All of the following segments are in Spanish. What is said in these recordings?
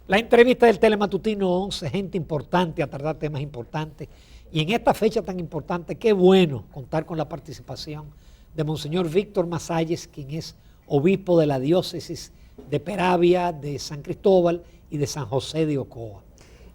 La entrevista del Telematutino 11, gente importante a tratar temas importantes. Y en esta fecha tan importante, qué bueno contar con la participación de Monseñor Víctor Masalles, quien es obispo de la diócesis de Peravia, de San Cristóbal y de San José de Ocoa.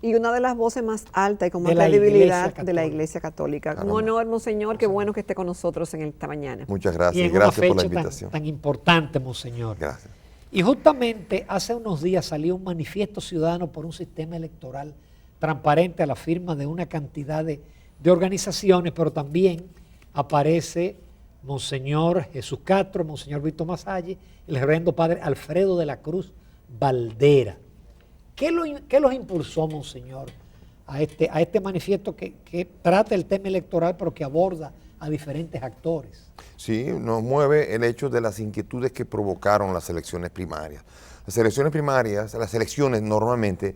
Y una de las voces más altas y con más credibilidad de la Iglesia Católica. Un honor, Monseñor, qué bueno que esté con nosotros en esta mañana. Muchas gracias, y en gracias una por la fecha invitación. Tan importante, Monseñor. Gracias. Y justamente hace unos días salió un manifiesto ciudadano por un sistema electoral transparente a la firma de una cantidad de organizaciones, pero también aparece Monseñor Jesús Castro, Monseñor Víctor Masalles, el reverendo padre Alfredo de la Cruz Valdera. ¿Qué los impulsó, Monseñor, a este manifiesto que trata el tema electoral, pero que aborda a diferentes actores? Sí, nos mueve el hecho de las inquietudes que provocaron las elecciones primarias. Las elecciones primarias, las elecciones normalmente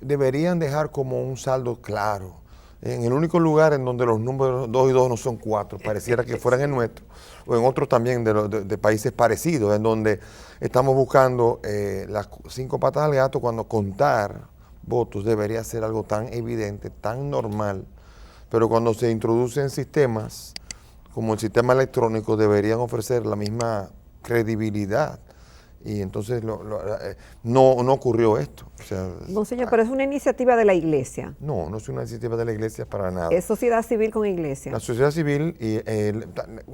deberían dejar como un saldo claro. En el único lugar en donde los números 2 y 2 no son 4, pareciera que fueran el nuestro, o en otros también de países parecidos, en donde estamos buscando las 5 patas al gato, cuando contar votos debería ser algo tan evidente, tan normal, pero cuando se introducen sistemas como el sistema electrónico deberían ofrecer la misma credibilidad. Y entonces no ocurrió esto. O sea, Monseñor, pero es una iniciativa de la Iglesia. No es una iniciativa de la Iglesia para nada. Es sociedad civil con Iglesia. La sociedad civil,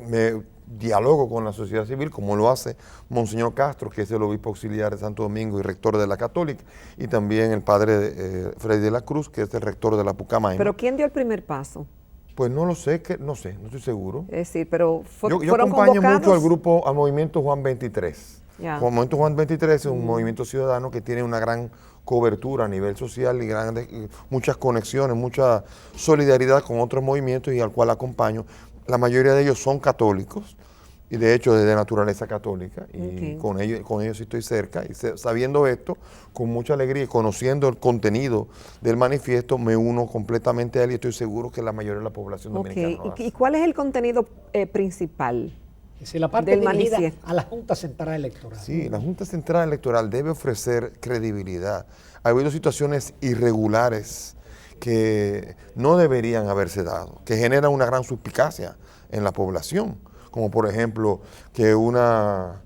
me dialogo con la sociedad civil, como lo hace Monseñor Castro, que es el obispo auxiliar de Santo Domingo y rector de la Católica, y también el padre Freddy de la Cruz, que es el rector de la Pucamaima. ¿Pero quién dio el primer paso? Pues no lo sé, no estoy seguro. Es decir, pero yo fueron acompaño convocados mucho al movimiento Juan 23. Ya. El movimiento Juan 23 es un movimiento ciudadano que tiene una gran cobertura a nivel social y muchas conexiones, mucha solidaridad con otros movimientos y al cual acompaño. La mayoría de ellos son católicos y de hecho de naturaleza católica y con ellos sí estoy cerca y sabiendo esto, con mucha alegría y conociendo el contenido del manifiesto, me uno completamente a él y estoy seguro que la mayoría de la población dominicana lo hace. ¿Y cuál es el contenido principal? Es decir, la parte dirigida a la Junta Central Electoral. Sí, la Junta Central Electoral debe ofrecer credibilidad. Ha habido situaciones irregulares que no deberían haberse dado, que generan una gran suspicacia en la población, como por ejemplo que una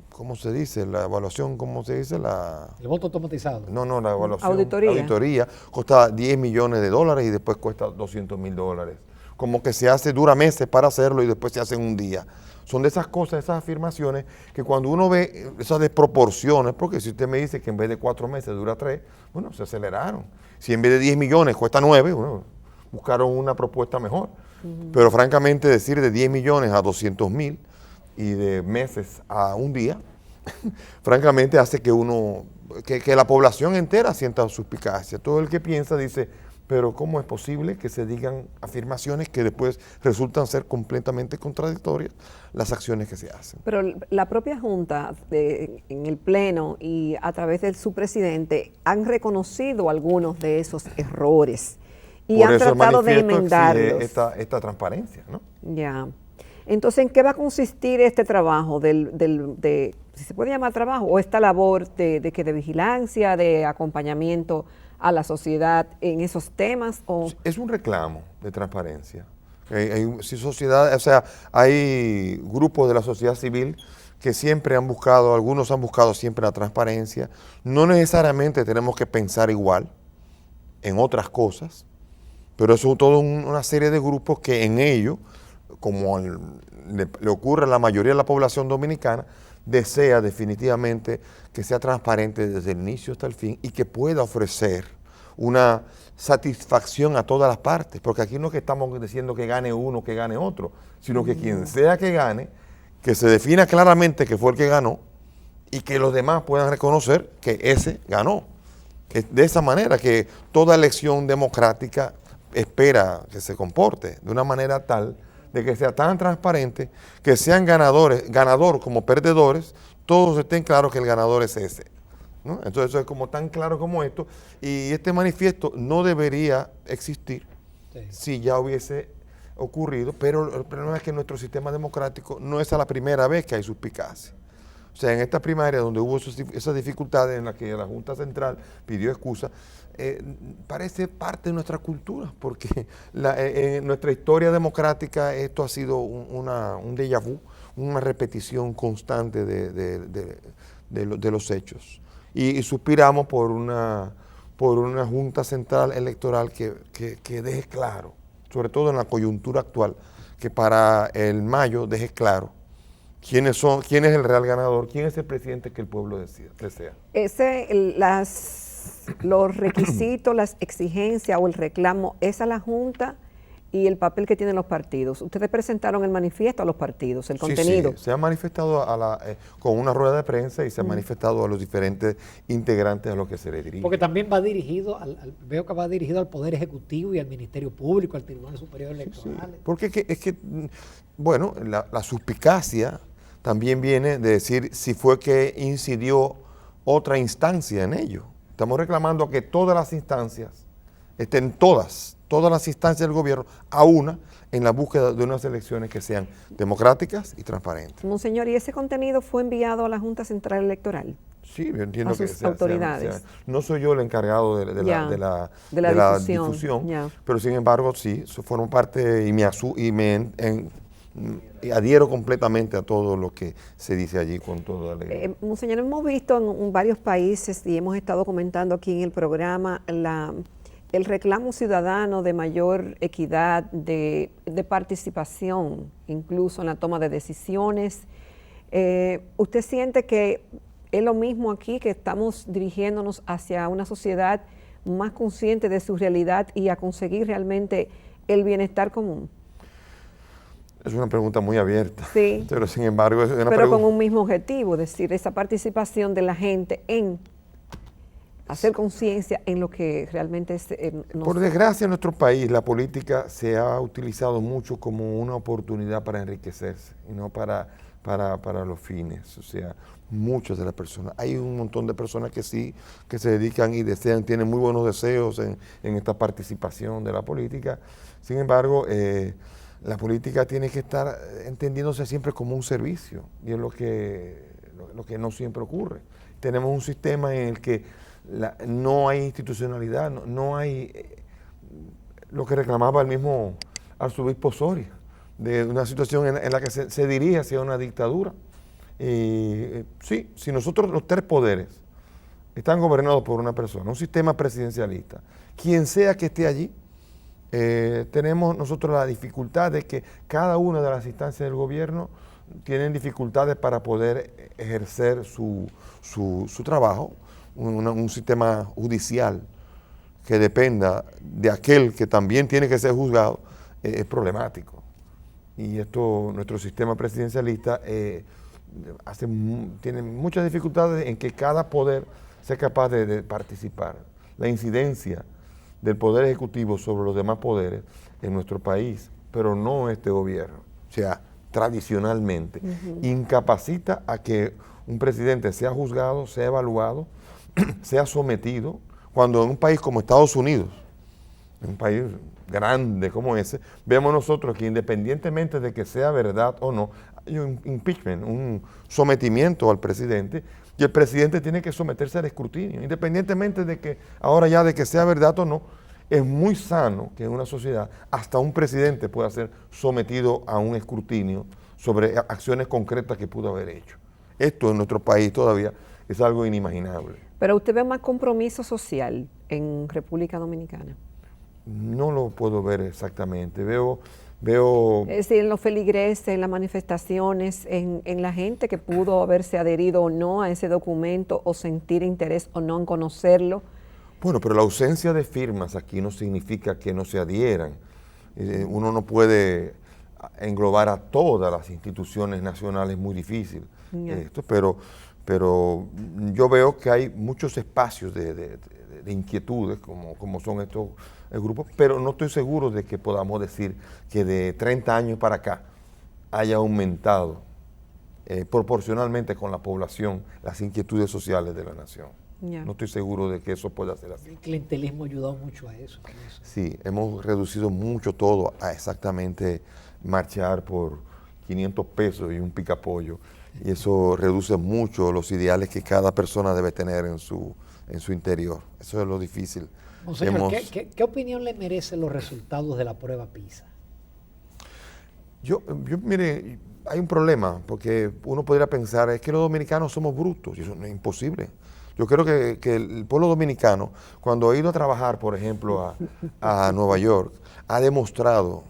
¿cómo se dice? La evaluación, ¿cómo se dice? El voto automatizado. No, la evaluación. Auditoría. Cuesta $10 millones y después cuesta $200,000. Como que se hace, dura meses para hacerlo y después se hace en un día. Son de esas cosas, esas afirmaciones, que cuando uno ve esas desproporciones, porque si usted me dice que en vez de 4 meses dura 3, bueno, se aceleraron. Si en vez de 10 millones cuesta 9, bueno, buscaron una propuesta mejor. Pero francamente decir de 10 millones a 200,000 y de meses a un día, francamente hace que la población entera sienta suspicacia. Todo el que piensa dice, pero ¿cómo es posible que se digan afirmaciones que después resultan ser completamente contradictorias las acciones que se hacen? Pero la propia Junta, en el Pleno y a través de su presidente, han reconocido algunos de esos errores y han tratado de enmendarlos. Esta transparencia, ¿no? Ya. Entonces, ¿en qué va a consistir este trabajo, si se puede llamar trabajo, o esta labor de vigilancia, de acompañamiento a la sociedad en esos temas? Es un reclamo de transparencia. Hay grupos de la sociedad civil que siempre algunos han buscado siempre la transparencia. No necesariamente tenemos que pensar igual en otras cosas, pero es toda una serie de grupos que en ello, como le ocurre a la mayoría de la población dominicana, desea definitivamente que sea transparente desde el inicio hasta el fin y que pueda ofrecer una satisfacción a todas las partes, porque aquí no es que estamos diciendo que gane uno, que gane otro, sino que quien sea que gane, que se defina claramente que fue el que ganó y que los demás puedan reconocer que ese ganó. De esa manera que toda elección democrática espera que se comporte de una manera tal de que sea tan transparente, que sean ganador como perdedores, todos estén claros que el ganador es ese, ¿no? Entonces eso es como tan claro como esto, y este manifiesto no debería existir si ya hubiese ocurrido, pero el problema es que nuestro sistema democrático no es a la primera vez que hay suspicacia. O sea, en esta primaria donde hubo esas dificultades en las que la Junta Central pidió excusa, parece parte de nuestra cultura, porque en nuestra historia democrática esto ha sido un déjà vu, una repetición constante de los hechos. Y suspiramos por una Junta Central Electoral que deje claro, sobre todo en la coyuntura actual, que para el mayo deje claro quién es el real ganador, quién es el presidente que el pueblo desea. Los requisitos, las exigencias o el reclamo es a la Junta y el papel que tienen los partidos. Ustedes presentaron el manifiesto a los partidos, el contenido. Sí, se ha manifestado con una rueda de prensa y se ha manifestado a los diferentes integrantes a los que se le dirige. Porque también va dirigido, veo que va dirigido al Poder Ejecutivo y al Ministerio Público, al Tribunal Superior Electoral. Sí, porque bueno, la suspicacia también viene de decir si fue que incidió otra instancia en ello. Estamos reclamando que todas las instancias estén todas las instancias del gobierno a una en la búsqueda de unas elecciones que sean democráticas y transparentes. Monseñor, ¿y ese contenido fue enviado a la Junta Central Electoral? Sí, yo entiendo a sus autoridades. No soy yo el encargado de la difusión, pero sin embargo sí, fueron parte y y adhiero completamente a todo lo que se dice allí con toda alegría. Monseñor, hemos visto en varios países y hemos estado comentando aquí en el programa el reclamo ciudadano de mayor equidad, de participación, incluso en la toma de decisiones. ¿Usted siente que es lo mismo aquí, que estamos dirigiéndonos hacia una sociedad más consciente de su realidad y a conseguir realmente el bienestar común? Es una pregunta muy abierta, sí, pero sin embargo es una pero con un mismo objetivo, es decir, esa participación de la gente en hacer conciencia en lo que realmente es... Por desgracia en nuestro país la política se ha utilizado mucho como una oportunidad para enriquecerse y no para los fines. O sea, muchas de las personas, hay un montón de personas que sí, que se dedican y desean, tienen muy buenos deseos en esta participación de la política. Sin embargo, la política tiene que estar entendiéndose siempre como un servicio y es lo que no siempre ocurre. Tenemos un sistema en el que no hay institucionalidad, no hay lo que reclamaba el mismo arzobispo Soria, de una situación en la que se dirige hacia una dictadura. Sí, si nosotros los tres poderes están gobernados por una persona, un sistema presidencialista, quien sea que esté allí, tenemos nosotros la dificultad de que cada una de las instancias del gobierno tienen dificultades para poder ejercer su trabajo. Un sistema judicial que dependa de aquel que también tiene que ser juzgado es problemático. Y nuestro sistema presidencialista tiene muchas dificultades en que cada poder sea capaz de participar. La incidencia del Poder Ejecutivo sobre los demás poderes en nuestro país, pero no este gobierno, o sea, tradicionalmente, incapacita a que un presidente sea juzgado, sea evaluado, sea sometido, cuando en un país como Estados Unidos, en un país grande como ese, vemos nosotros que independientemente de que sea verdad o no, hay un impeachment, un sometimiento al presidente, y el presidente tiene que someterse al escrutinio, independientemente de que ahora ya de que sea verdad o no. Es muy sano que en una sociedad hasta un presidente pueda ser sometido a un escrutinio sobre acciones concretas que pudo haber hecho. Esto en nuestro país todavía es algo inimaginable. Pero usted ve más compromiso social en República Dominicana. No lo puedo ver exactamente. Veo es decir, en los feligreses, en las manifestaciones, en la gente que pudo haberse adherido o no a ese documento o sentir interés o no en conocerlo. Bueno, pero la ausencia de firmas aquí no significa que no se adhieran. Uno no puede englobar a todas las instituciones nacionales, es muy difícil esto, pero yo veo que hay muchos espacios de inquietudes, como son estos grupos, pero no estoy seguro de que podamos decir que de 30 años para acá haya aumentado proporcionalmente con la población las inquietudes sociales de la nación. No estoy seguro de que eso pueda ser así. El clientelismo ha ayudado mucho a eso. Sí, hemos reducido mucho todo a exactamente marchar por 500 pesos y un picapollo. y eso reduce mucho los ideales que cada persona debe tener en su interior. Eso es lo difícil. Monseñor, ¿qué opinión le merecen los resultados de la prueba PISA? Mire, hay un problema, porque uno podría pensar, es que los dominicanos somos brutos, y eso no es imposible. Yo creo que el pueblo dominicano, cuando ha ido a trabajar, por ejemplo, a Nueva York, ha demostrado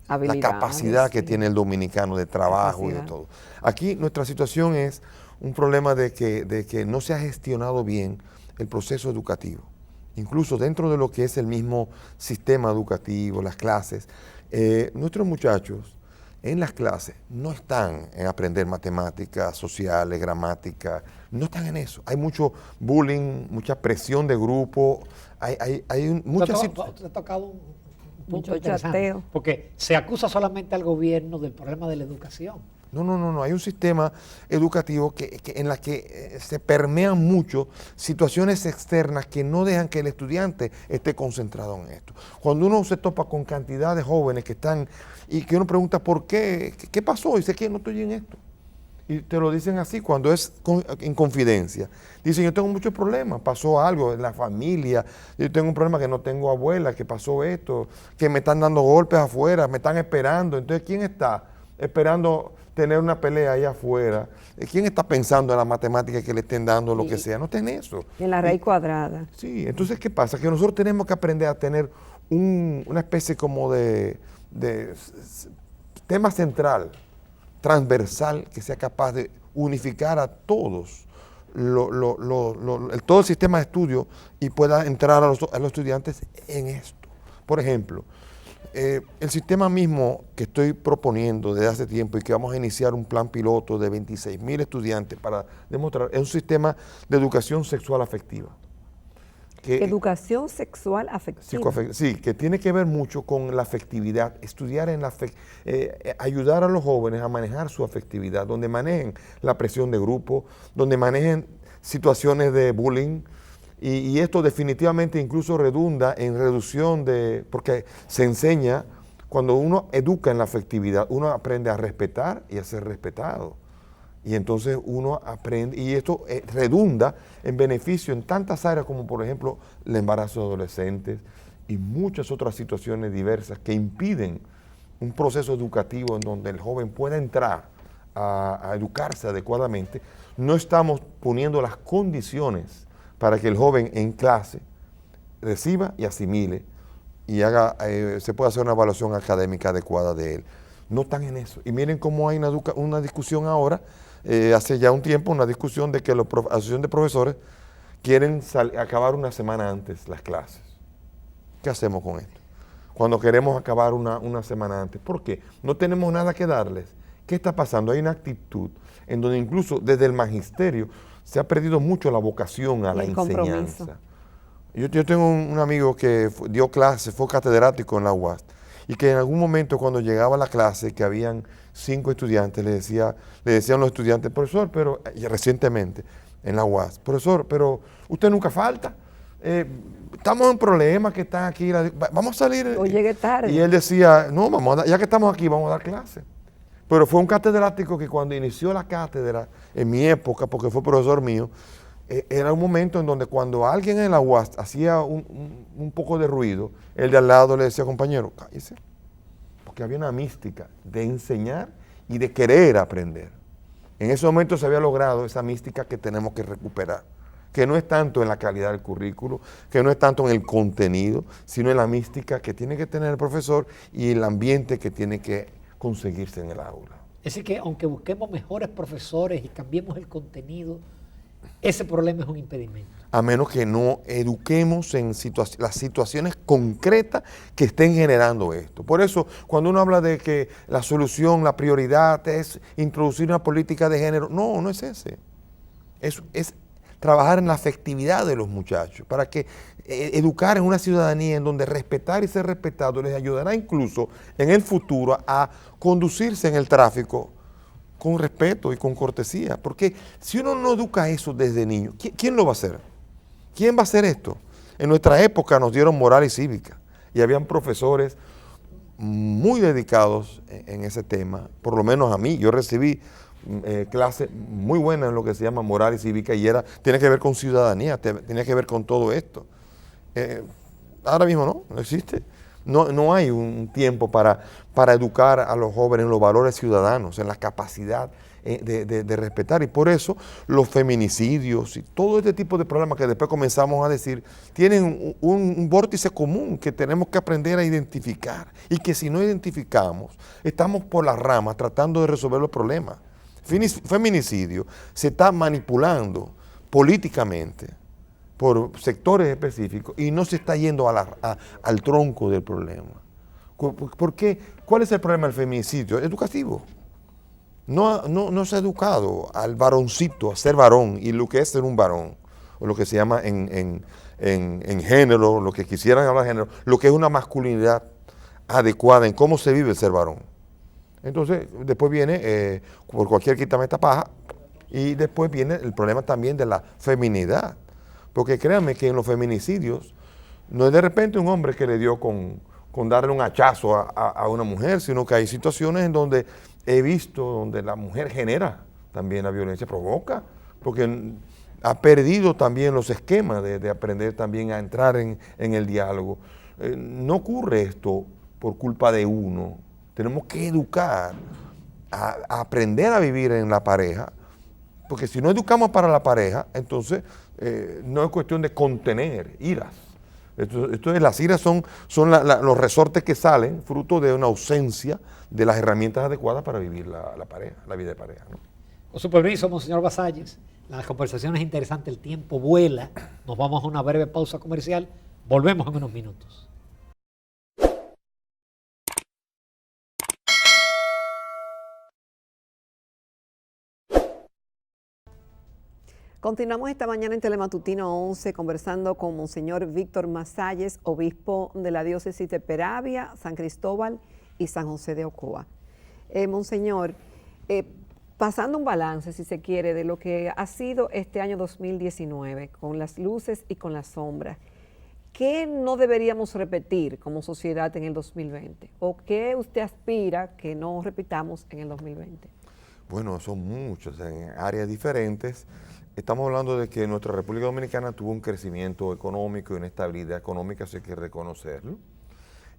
la capacidad que tiene el dominicano de trabajo y de todo. Aquí nuestra situación es un problema de que no se ha gestionado bien el proceso educativo. Incluso dentro de lo que es el mismo sistema educativo, las clases, nuestros muchachos en las clases no están en aprender matemáticas, sociales, gramática, no están en eso. Hay mucho bullying, mucha presión de grupo, hay muchas situaciones. Usted ha tocado un punto Mucho interesante, chateo. porque se acusa solamente al gobierno del problema de la educación. No, hay un sistema educativo en la que se permean mucho situaciones externas que no dejan que el estudiante esté concentrado en esto. Cuando uno se topa con cantidad de jóvenes que están y que uno pregunta ¿por qué? ¿Qué pasó? Y dice que no estoy en esto. Y te lo dicen así cuando es en confidencia. Dicen, yo tengo muchos problemas, pasó algo en la familia, yo tengo un problema que no tengo abuela, que pasó esto, que me están dando golpes afuera, me están esperando. Entonces, ¿quién está esperando tener una pelea allá afuera? ¿Quién está pensando en la matemática que le estén dando lo que sea? No está en eso. En la raíz cuadrada. Sí, entonces, ¿qué pasa? Que nosotros tenemos que aprender a tener una especie como de tema central, transversal, que sea capaz de unificar a todos, todo el sistema de estudio y pueda entrar a los estudiantes en esto. Por ejemplo, el sistema mismo que estoy proponiendo desde hace tiempo y que vamos a iniciar un plan piloto de 26,000 estudiantes para demostrar, es un sistema de educación sexual afectiva. Educación sexual afectiva. Sí, que tiene que ver mucho con la afectividad, estudiar ayudar a los jóvenes a manejar su afectividad, donde manejen la presión de grupo, donde manejen situaciones de bullying, y esto definitivamente incluso redunda en reducción porque se enseña, cuando uno educa en la afectividad, uno aprende a respetar y a ser respetado. Y entonces uno aprende, y esto redunda en beneficio en tantas áreas como por ejemplo el embarazo de adolescentes y muchas otras situaciones diversas que impiden un proceso educativo en donde el joven pueda entrar a educarse adecuadamente. No estamos poniendo las condiciones para que el joven en clase reciba y asimile y se pueda hacer una evaluación académica adecuada de él. No están en eso. Y miren cómo hay una discusión ahora. Hace ya un tiempo una discusión de que la asociación de profesores quieren acabar una semana antes las clases. ¿Qué hacemos con esto? Cuando queremos acabar una semana antes. ¿Por qué? No tenemos nada que darles. ¿Qué está pasando? Hay una actitud en donde incluso desde el magisterio se ha perdido mucho la vocación a la enseñanza. Yo tengo un amigo que dio clases, fue catedrático en la UAS, y que en algún momento cuando llegaba a la clase, que habían 5 estudiantes, le decían los estudiantes, profesor, pero recientemente en la UAS, profesor, pero usted nunca falta, estamos en problemas que están aquí, vamos a salir. O llegué tarde. Y él decía, no, ya que estamos aquí, vamos a dar clase. Pero fue un catedrático que cuando inició la cátedra, en mi época, porque fue profesor mío, era un momento en donde cuando alguien en la UAS hacía un poco de ruido, el de al lado le decía, compañero, cállese. Porque había una mística de enseñar y de querer aprender. En ese momento se había logrado esa mística que tenemos que recuperar, que no es tanto en la calidad del currículo, que no es tanto en el contenido, sino en la mística que tiene que tener el profesor y el ambiente que tiene que conseguirse en el aula. Es decir, que aunque busquemos mejores profesores y cambiemos el contenido, ese problema es un impedimento. A menos que no eduquemos en las situaciones concretas que estén generando esto. Por eso, cuando uno habla de que la solución, la prioridad es introducir una política de género, no es ese. Es trabajar en la afectividad de los muchachos, para que educar en una ciudadanía en donde respetar y ser respetado les ayudará incluso en el futuro a conducirse en el tráfico con respeto y con cortesía. Porque si uno no educa eso desde niño, ¿quién lo va a hacer? ¿Quién va a hacer esto? En nuestra época nos dieron moral y cívica y habían profesores muy dedicados en ese tema, por lo menos a mí. Yo recibí clase muy buena en lo que se llama moral y cívica y tiene que ver con ciudadanía, tiene que ver con todo esto. Ahora mismo no existe. No hay un tiempo para educar a los jóvenes en los valores ciudadanos, en la capacidad de respetar. Y por eso los feminicidios y todo este tipo de problemas que después comenzamos a decir, tienen un vórtice común que tenemos que aprender a identificar. Y que si no identificamos, estamos por las ramas tratando de resolver los problemas. Feminicidio se está manipulando políticamente por sectores específicos y no se está yendo al tronco del problema. ¿Por qué? ¿Cuál es el problema del feminicidio? Educativo. No se ha educado al varoncito a ser varón y lo que es ser un varón, o lo que se llama en género, lo que quisieran hablar de género, lo que es una masculinidad adecuada en cómo se vive el ser varón. Entonces, después viene, por cualquier quítame esta paja, y después viene el problema también de la feminidad. Porque créanme que en los feminicidios no es de repente un hombre que le dio con darle un hachazo a una mujer, sino que hay situaciones en donde he visto donde la mujer genera también la violencia, provoca, porque ha perdido también los esquemas de aprender también a entrar en el diálogo. No ocurre esto por culpa de uno. Tenemos que educar a aprender a vivir en la pareja, porque si no educamos para la pareja, entonces no es cuestión de contener iras. Entonces las iras son los resortes que salen fruto de una ausencia de las herramientas adecuadas para vivir la pareja, la vida de pareja, ¿no? Con su permiso, monseñor Basalles, la conversación es interesante, el tiempo vuela. Nos vamos a una breve pausa comercial. Volvemos en unos minutos. Continuamos esta mañana en Telematutino 11 conversando con Monseñor Víctor Masalles, obispo de la diócesis de Peravia, San Cristóbal y San José de Ocoa. Monseñor, pasando un balance, si se quiere, de lo que ha sido este año 2019, con las luces y con las sombras, ¿qué no deberíamos repetir como sociedad en el 2020? ¿O qué usted aspira que no repitamos en el 2020? Bueno, son muchos, en áreas diferentes. Estamos hablando de que nuestra República Dominicana tuvo un crecimiento económico y una estabilidad económica, eso hay que reconocerlo.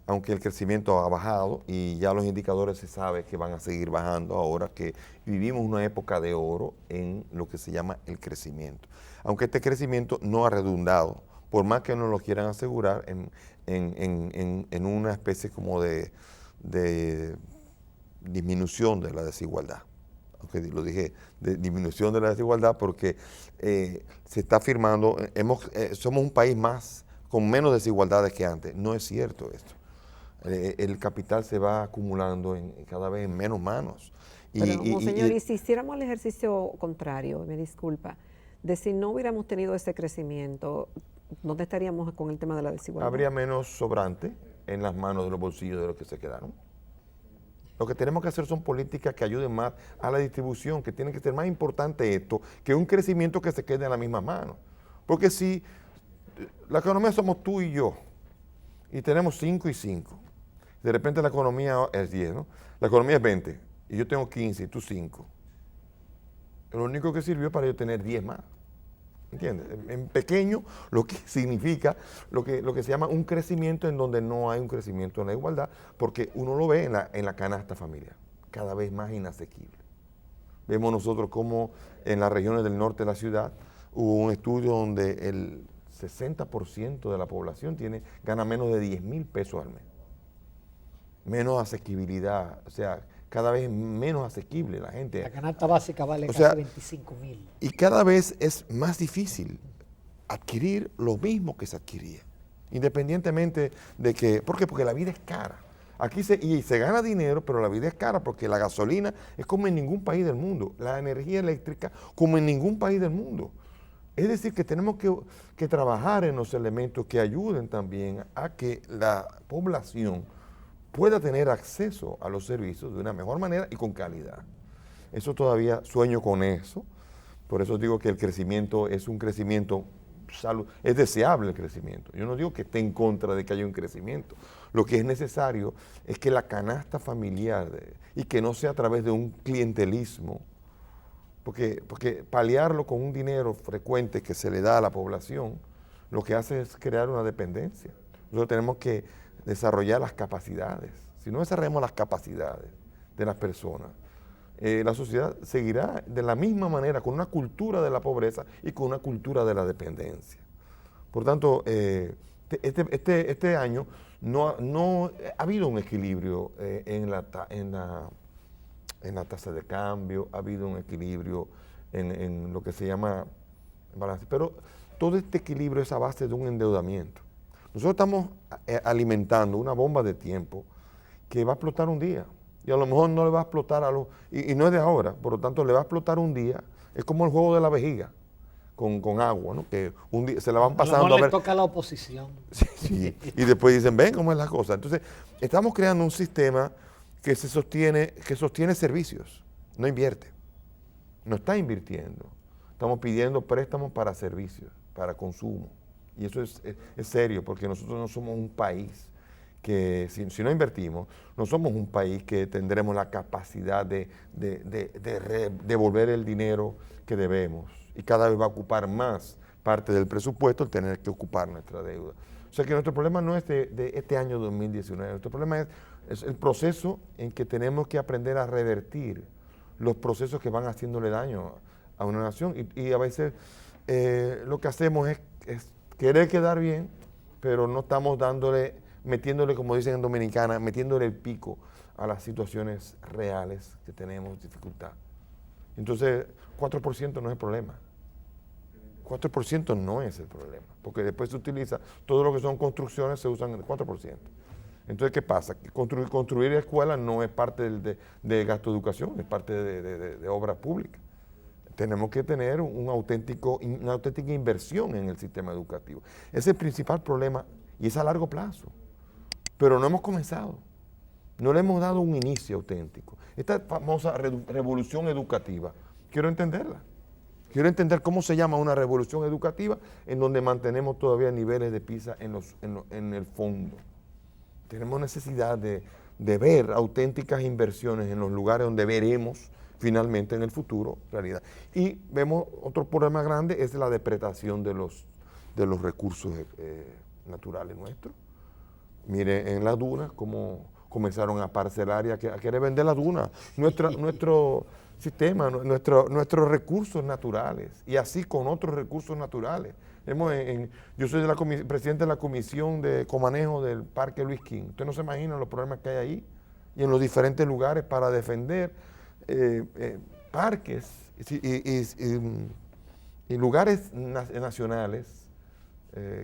Aunque el crecimiento ha bajado y ya los indicadores se sabe que van a seguir bajando ahora que vivimos una época de oro en lo que se llama el crecimiento. Aunque este crecimiento no ha redundado, por más que nos lo quieran asegurar, en una especie como de disminución de la desigualdad. Aunque lo dije, de disminución de la desigualdad porque se está afirmando, somos un país con menos desigualdades que antes. No es cierto esto. El capital se va acumulando cada vez en menos manos. Pero, monseñor, y si hiciéramos el ejercicio contrario, me disculpa, de si no hubiéramos tenido ese crecimiento, ¿dónde estaríamos con el tema de la desigualdad? Habría menos sobrante en las manos de los bolsillos de los que se quedaron. Lo que tenemos que hacer son políticas que ayuden más a la distribución, que tiene que ser más importante esto que un crecimiento que se quede en la misma mano. Porque si la economía somos tú y yo, y tenemos 5 y 5, de repente la economía es 10, ¿no? La economía es 20, y yo tengo 15 y tú 5. Lo único que sirvió para yo tener 10 más. ¿Entiendes? En pequeño, lo que significa lo que se llama un crecimiento en donde no hay un crecimiento en la igualdad, porque uno lo ve en la canasta familiar, cada vez más inasequible. Vemos nosotros como en las regiones del norte de la ciudad hubo un estudio donde el 60% de la población gana menos de 10,000 pesos al mes. Menos asequibilidad, o sea, cada vez menos asequible la gente. La canasta básica vale casi 25,000. Y cada vez es más difícil adquirir lo mismo que se adquiría, independientemente de que, ¿por qué? Porque la vida es cara. Aquí se gana dinero, pero la vida es cara porque la gasolina es como en ningún país del mundo, la energía eléctrica como en ningún país del mundo. Es decir, que tenemos que trabajar en los elementos que ayuden también a que la población pueda tener acceso a los servicios de una mejor manera y con calidad. Eso todavía sueño con eso, por eso digo que el crecimiento es un crecimiento, es deseable el crecimiento. Yo no digo que esté en contra de que haya un crecimiento, lo que es necesario es que la canasta familiar, y que no sea a través de un clientelismo porque paliarlo con un dinero frecuente que se le da a la población, lo que hace es crear una dependencia. Nosotros tenemos que desarrollar las capacidades. Si no desarrollamos las capacidades de las personas, la sociedad seguirá de la misma manera, con una cultura de la pobreza y con una cultura de la dependencia. Por tanto, este año no ha habido un equilibrio en la tasa de cambio, ha habido un equilibrio en lo que se llama balance, pero todo este equilibrio es a base de un endeudamiento. Nosotros estamos alimentando una bomba de tiempo que va a explotar un día, y a lo mejor no le va a explotar y no es de ahora, por lo tanto le va a explotar un día. Es como el juego de la vejiga con agua, ¿no? Que un día se la van pasando a lo mejor le toca a la oposición. Sí, y después dicen, ven cómo es la cosa. Entonces, estamos creando un sistema que sostiene servicios, no invierte, no está invirtiendo. Estamos pidiendo préstamos para servicios, para consumo. Y eso es serio, porque nosotros no somos un país que, si no invertimos, no somos un país que tendremos la capacidad de devolver el dinero que debemos. Y cada vez va a ocupar más parte del presupuesto el tener que ocupar nuestra deuda. O sea que nuestro problema no es de este año 2019, nuestro problema es el proceso en que tenemos que aprender a revertir los procesos que van haciéndole daño a una nación. Y a veces lo que hacemos es querer quedar bien, pero no estamos metiéndole, como dicen en Dominicana, metiéndole el pico a las situaciones reales que tenemos dificultad. Entonces, 4% no es el problema. 4% no es el problema, porque después se utiliza, todo lo que son construcciones se usan el 4%. Entonces, ¿qué pasa? Que construir escuelas no es parte del gasto de educación, es parte de obra pública. Tenemos que tener una auténtica inversión en el sistema educativo. Ese es el principal problema y es a largo plazo. Pero no hemos comenzado. No le hemos dado un inicio auténtico. Esta famosa revolución educativa, quiero entenderla. Quiero entender cómo se llama una revolución educativa en donde mantenemos todavía niveles de PISA en el fondo. Tenemos necesidad de ver auténticas inversiones en los lugares donde veremos finalmente en el futuro realidad. Y vemos otro problema grande, es la depredación de los recursos naturales nuestros. Mire, en las dunas, cómo comenzaron a parcelar y a querer vender las dunas. Nuestro sistema, nuestros recursos naturales, y así con otros recursos naturales. Yo soy presidente de la comisión de comanejo del Parque Luis King. Usted no se imagina los problemas que hay ahí y en los diferentes lugares para defender parques y lugares nacionales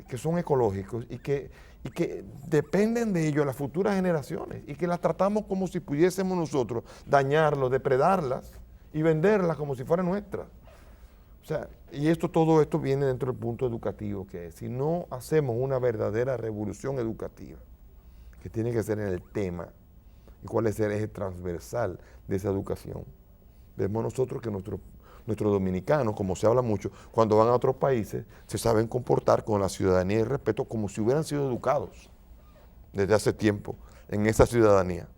que son ecológicos y que dependen de ello las futuras generaciones y que las tratamos como si pudiésemos nosotros dañarlos, depredarlas y venderlas como si fueran nuestras. O sea, y todo esto viene dentro del punto educativo, que si no hacemos una verdadera revolución educativa, que tiene que ser en el tema, y cuál es el eje transversal de esa educación, vemos nosotros que nuestros dominicanos, como se habla mucho, cuando van a otros países, se saben comportar con la ciudadanía y el respeto como si hubieran sido educados desde hace tiempo en esa ciudadanía.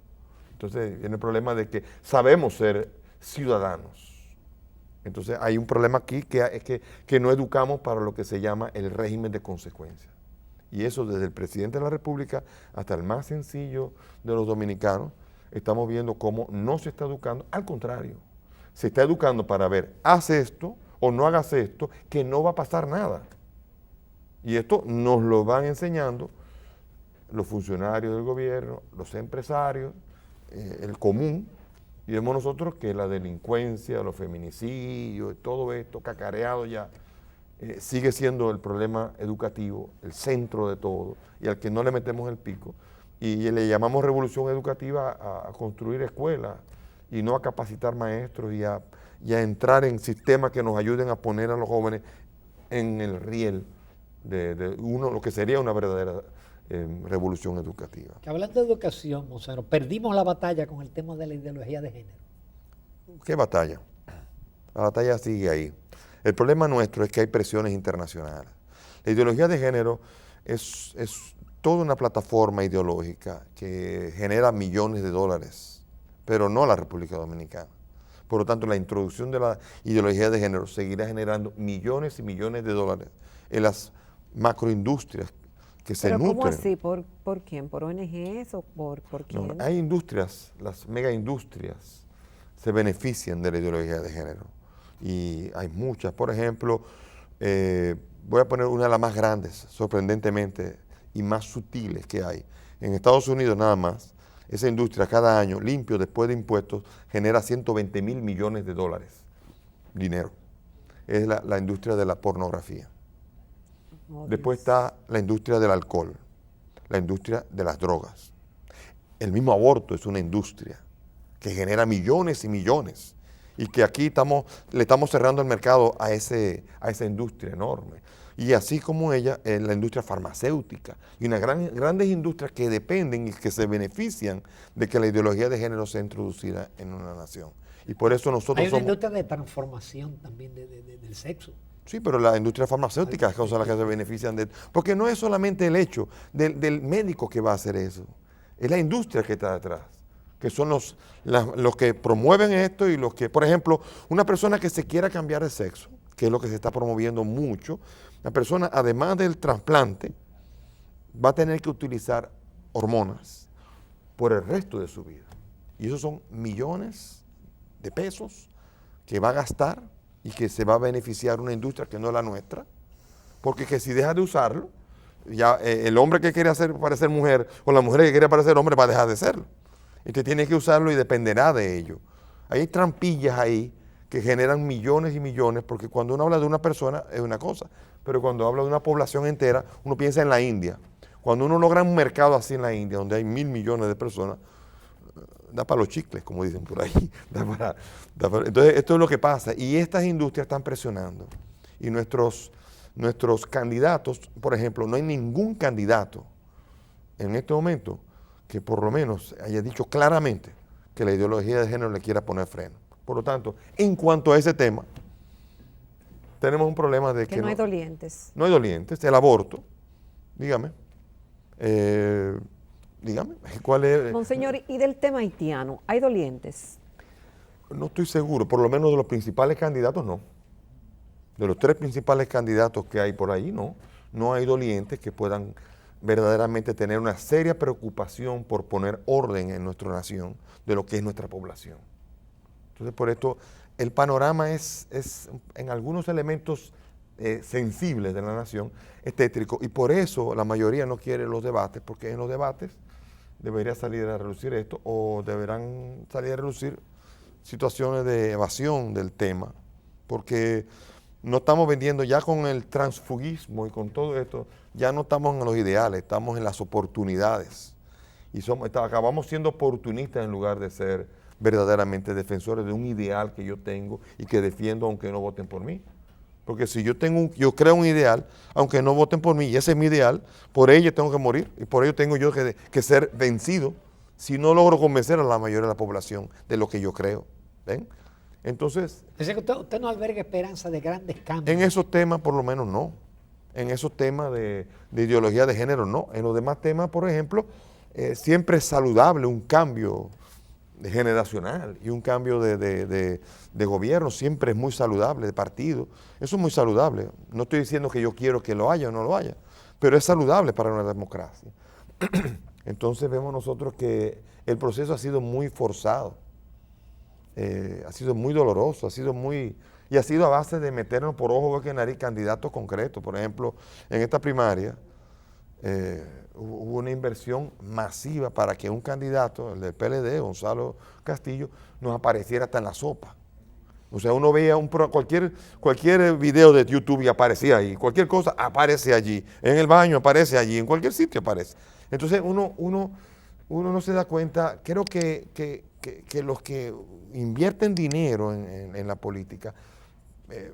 Entonces viene el problema de que sabemos ser ciudadanos. Entonces hay un problema aquí que no educamos para lo que se llama el régimen de consecuencias. Y eso desde el presidente de la República hasta el más sencillo de los dominicanos, estamos viendo cómo no se está educando, al contrario, se está educando para ver, haz esto o no hagas esto, que no va a pasar nada. Y esto nos lo van enseñando los funcionarios del gobierno, los empresarios, el común, y vemos nosotros que la delincuencia, los feminicidios, todo esto cacareado ya, sigue siendo el problema educativo, el centro de todo, y al que no le metemos el pico. Y le llamamos revolución educativa a construir escuelas y no a capacitar maestros y a entrar en sistemas que nos ayuden a poner a los jóvenes en el riel de lo que sería una verdadera revolución educativa. Que hablando de educación, Monseñor, perdimos la batalla con el tema de la ideología de género. ¿Qué batalla? La batalla sigue ahí. El problema nuestro es que hay presiones internacionales. La ideología de género es toda una plataforma ideológica que genera millones de dólares, pero no la República Dominicana. Por lo tanto, la introducción de la ideología de género seguirá generando millones y millones de dólares en las macroindustrias que se ¿Pero nutren. cómo así? ¿Por quién? ¿Por ONGs o por quién? No, hay industrias, las megaindustrias se benefician de la ideología de género. Y hay muchas. Por ejemplo, voy a poner una de las más grandes, sorprendentemente, y más sutiles que hay. En Estados Unidos nada más, esa industria cada año, limpio, después de impuestos, genera 120 mil millones de dólares. Dinero. Es la industria de la pornografía. Oh, Después Dios. está la industria del alcohol, la industria de las drogas. El mismo aborto es una industria que genera millones y millones y que aquí le estamos cerrando el mercado a esa industria enorme. Y así como ella, la industria farmacéutica y unas grandes industrias que dependen y que se benefician de que la ideología de género sea introducida en una nación. Y por eso nosotros Hay una somos... industria de transformación también del sexo. Sí, pero la industria farmacéutica es cosa la que se benefician de... Porque no es solamente el hecho del médico que va a hacer eso, es la industria que está detrás, que son los que promueven esto y los que, por ejemplo, una persona que se quiera cambiar de sexo, que es lo que se está promoviendo mucho, la persona, además del trasplante, va a tener que utilizar hormonas por el resto de su vida. Y esos son millones de pesos que va a gastar y que se va a beneficiar una industria que no es la nuestra, porque que si deja de usarlo, ya el hombre que quiere parecer mujer o la mujer que quiere parecer hombre va a dejar de serlo. Usted tiene que usarlo y dependerá de ello. Hay trampillas ahí que generan millones y millones, porque cuando uno habla de una persona es una cosa, pero cuando habla de una población entera, uno piensa en la India. Cuando uno logra un mercado así en la India, donde hay 1.000 millones de personas, da para los chicles, como dicen por ahí. Entonces, esto es lo que pasa. Y estas industrias están presionando. Y nuestros candidatos, por ejemplo, no hay ningún candidato en este momento que por lo menos haya dicho claramente que la ideología de género le quiera poner freno. Por lo tanto, en cuanto a ese tema, tenemos un problema de que no hay dolientes. No hay dolientes. El aborto, dígame. Dígame, ¿cuál es? Monseñor, ¿y del tema haitiano? ¿Hay dolientes? No estoy seguro, por lo menos de los principales candidatos no. De los 3 principales candidatos que hay por ahí, no. No hay dolientes que puedan verdaderamente tener una seria preocupación por poner orden en nuestra nación de lo que es nuestra población. Entonces, por esto, el panorama es en algunos elementos sensibles de la nación, es tétrico, y por eso la mayoría no quiere los debates, porque en los debates debería salir a relucir esto, o deberán salir a relucir situaciones de evasión del tema, porque no estamos vendiendo ya con el transfugismo y con todo esto, ya no estamos en los ideales, estamos en las oportunidades, y acabamos siendo oportunistas en lugar de ser verdaderamente defensores de un ideal que yo tengo y que defiendo aunque no voten por mí. Porque si yo creo un ideal, aunque no voten por mí, y ese es mi ideal, por ello tengo que morir, y por ello tengo yo que ser vencido si no logro convencer a la mayoría de la población de lo que yo creo. ¿Ven? Entonces... Es decir, que usted no alberga esperanza de grandes cambios. En esos temas, por lo menos, no. En esos temas de ideología de género, no. En los demás temas, por ejemplo, siempre es saludable un cambio generacional y un cambio de gobierno, siempre es muy saludable, de partido. Eso es muy saludable. No estoy diciendo que yo quiero que lo haya o no lo haya, pero es saludable para una democracia. Entonces vemos nosotros que el proceso ha sido muy forzado, ha sido muy doloroso, ha sido a base de meternos por ojo, boca y nariz candidatos concretos. Por ejemplo, en esta primaria hubo una inversión masiva para que un candidato, el del PLD, Gonzalo Castillo, nos apareciera hasta en la sopa. O sea, uno veía cualquier video de YouTube y aparecía ahí, cualquier cosa aparece allí, en el baño aparece allí, en cualquier sitio aparece. Entonces uno no se da cuenta, creo que los que invierten dinero en la política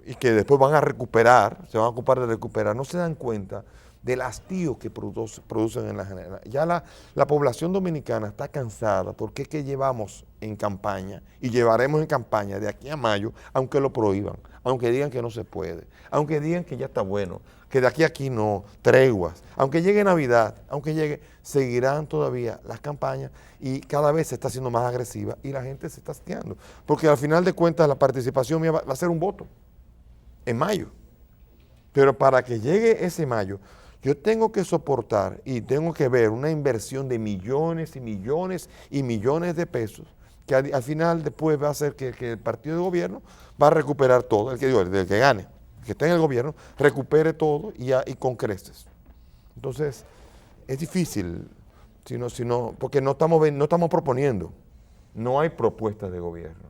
y que después van a recuperar, se van a ocupar de recuperar, no se dan cuenta del hastío que producen en la general. Ya la población dominicana está cansada porque es que llevamos en campaña y llevaremos en campaña de aquí a mayo, aunque lo prohíban, aunque digan que no se puede, aunque digan que ya está bueno, que de aquí a aquí no, treguas, aunque llegue Navidad, aunque llegue, seguirán todavía las campañas y cada vez se está haciendo más agresiva y la gente se está hastiando, porque al final de cuentas la participación mía va a ser un voto en mayo, pero para que llegue ese mayo, yo tengo que soportar y tengo que ver una inversión de millones y millones y millones de pesos que al final después va a hacer que el partido de gobierno va a recuperar todo, el que gane, el que esté en el gobierno, recupere todo y con creces. Entonces, es difícil, porque no estamos proponiendo, no hay propuestas de gobierno.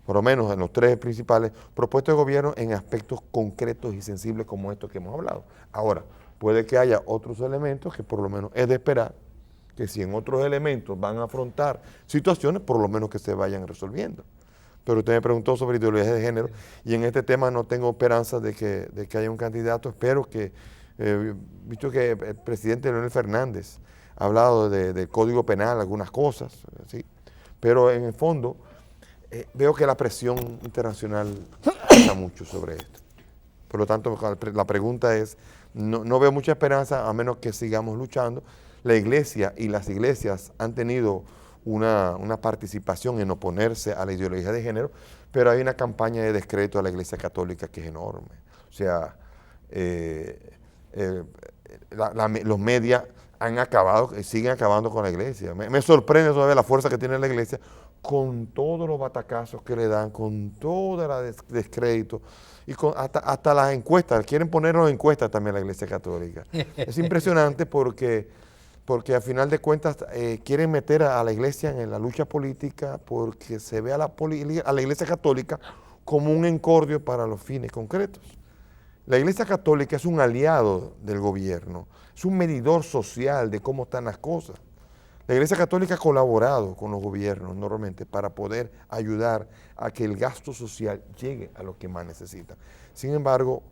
Por lo menos en los tres principales propuestas de gobierno en aspectos concretos y sensibles como estos que hemos hablado. Ahora, puede que haya otros elementos que por lo menos es de esperar que si en otros elementos van a afrontar situaciones, por lo menos que se vayan resolviendo. Pero usted me preguntó sobre ideología de género y en este tema no tengo esperanza de que haya un candidato. Espero que, visto que el presidente Leonel Fernández ha hablado del Código Penal, algunas cosas, ¿sí? Pero en el fondo veo que la presión internacional pesa mucho sobre esto. Por lo tanto, la pregunta es, no veo mucha esperanza a menos que sigamos luchando. La iglesia y las iglesias han tenido una participación en oponerse a la ideología de género, pero hay una campaña de descrédito a la iglesia católica que es enorme. O sea, los medios han acabado, siguen acabando con la iglesia. Me sorprende todavía la fuerza que tiene la iglesia con todos los batacazos que le dan, con todo el descrédito y hasta las encuestas, quieren ponernos encuestas también la iglesia católica. Es impresionante porque a final de cuentas quieren meter a la iglesia en la lucha política porque se ve a la iglesia católica como un encordio para los fines concretos. La iglesia católica es un aliado del gobierno, es un medidor social de cómo están las cosas. La iglesia católica ha colaborado con los gobiernos normalmente para poder ayudar a que el gasto social llegue a los que más necesitan. Sin embargo,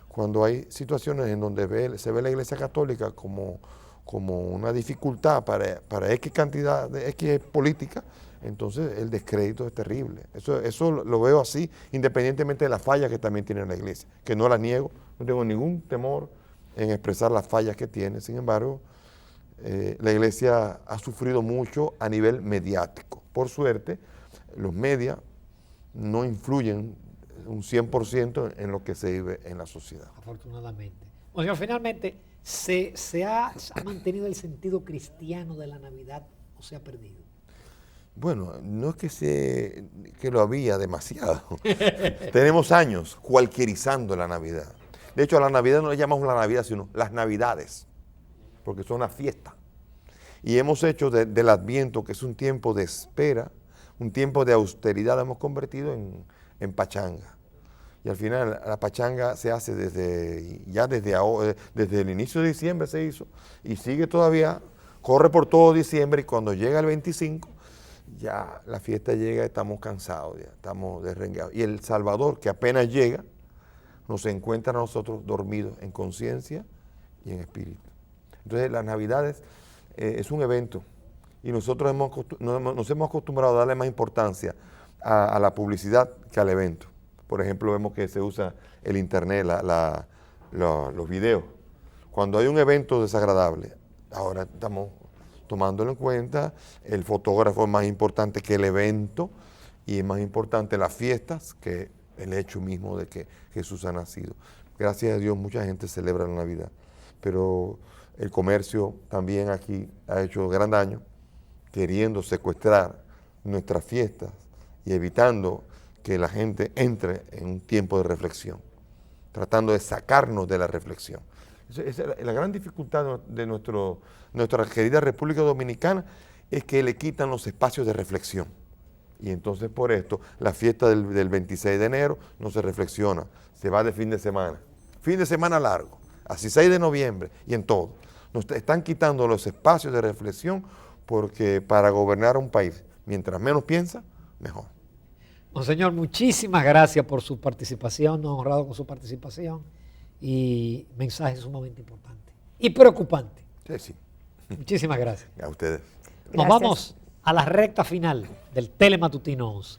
cuando hay situaciones en donde se ve la iglesia católica como una dificultad para X cantidad de X política, entonces el descrédito es terrible. Eso lo veo así, independientemente de las fallas que también tiene la iglesia, que no la niego, no tengo ningún temor en expresar las fallas que tiene. Sin embargo, la iglesia ha sufrido mucho a nivel mediático. Por suerte, los medios no influyen un 100% en lo que se vive en la sociedad. Afortunadamente. Bueno, señor, finalmente, ¿se ha mantenido el sentido cristiano de la Navidad o se ha perdido? Bueno, no es que lo había demasiado. Tenemos años cualquierizando la Navidad. De hecho, a la Navidad no le llamamos la Navidad, sino las Navidades, porque son una fiesta. Y hemos hecho del Adviento, que es un tiempo de espera, un tiempo de austeridad, lo hemos convertido en pachanga. Y al final la pachanga se hace desde el inicio de diciembre se hizo, y sigue todavía, corre por todo diciembre, y cuando llega el 25, ya la fiesta llega, estamos cansados, ya estamos derrengados. Y el Salvador, que apenas llega, nos encuentra a nosotros dormidos en conciencia y en espíritu. Entonces las Navidades es un evento y nosotros nos hemos acostumbrado a darle más importancia a la publicidad que al evento. Por ejemplo, vemos que se usa el internet, los videos. Cuando hay un evento desagradable, ahora estamos tomándolo en cuenta, el fotógrafo es más importante que el evento y es más importante las fiestas que el hecho mismo de que Jesús ha nacido. Gracias a Dios mucha gente celebra la Navidad, pero el comercio también aquí ha hecho gran daño, queriendo secuestrar nuestras fiestas y evitando que la gente entre en un tiempo de reflexión, tratando de sacarnos de la reflexión. Esa es la gran dificultad de nuestra querida República Dominicana, es que le quitan los espacios de reflexión. Y entonces por esto, la fiesta del 26 de enero no se reflexiona, se va de fin de semana largo, así 6 de noviembre y en todo. Nos están quitando los espacios de reflexión porque para gobernar un país, mientras menos piensa, mejor. Monseñor, muchísimas gracias por su participación, nos ha honrado con su participación y mensaje sumamente importante. y preocupante. Sí, sí. Muchísimas gracias. A ustedes. Nos Gracias. vamos a la recta final del Telematutino 11.